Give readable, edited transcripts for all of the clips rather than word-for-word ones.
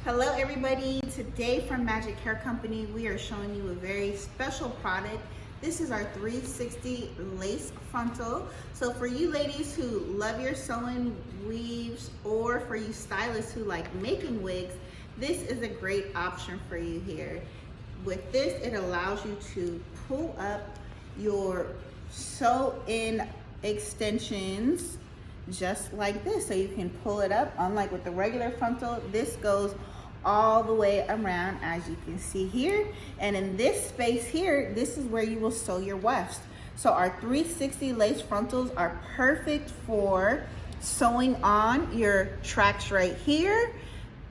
Hello everybody, today from Magic Hair Company we are showing you a very special product. This is our 360 lace frontal. So for you ladies who love your sewing weaves, or for you stylists who like making wigs, this is a great option for you here. With this, it allows you to pull up your sew-in extensions just like this. So you can pull it up. Unlike with the regular frontal, this goes all the way around, as you can see here. And in this space here, this is where you will sew your wefts. So our 360 lace frontals are perfect for sewing on your tracks right here,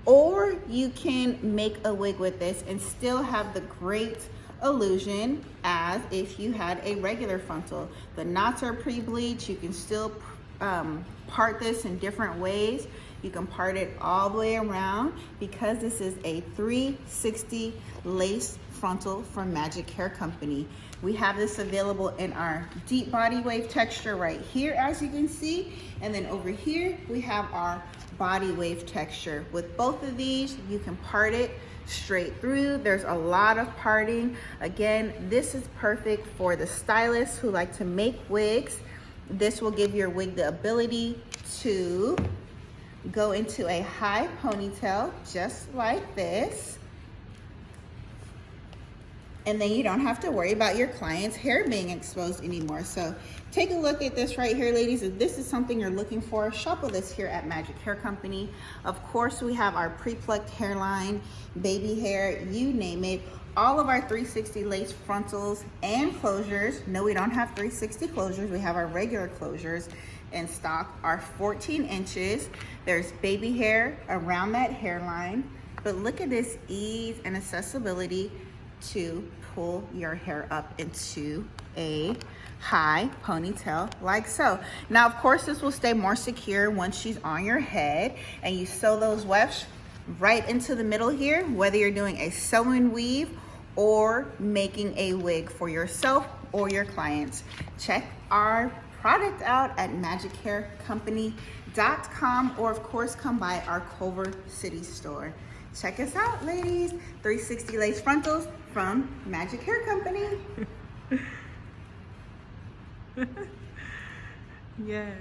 or you can make a wig with this and still have the great illusion as if you had a regular frontal. The knots are pre-bleached. You can still part this in different ways. You can part it all the way around because this is a 360 lace frontal from Magic Hair Company. We have this available in our deep body wave texture right here, as you can see. And then over here, we have our body wave texture. With both of these, you can part it straight through. There's a lot of parting. Again, this is perfect for the stylists who like to make wigs. This will give your wig the ability to go into a high ponytail just like this. And then you don't have to worry about your client's hair being exposed anymore. So take a look at this right here, ladies. If this is something you're looking for, shop with us here at Magic Hair Company. Of course, we have our pre-plucked hairline, baby hair, you name it. All of our 360 lace frontals and closures. No, we don't have 360 closures. We have our regular closures in stock are 14 inches. There's baby hair around that hairline. But look at this ease and accessibility to pull your hair up into a high ponytail like so. Now, of course, this will stay more secure once she's on your head and you sew those wefts right into the middle here, whether you're doing a sew-in weave or making a wig for yourself or your clients. Check our product out at magichaircompany.com, or of course come by our Culver City store. Check us out, ladies. 360 lace frontals from Magic Hair Company. Yeah.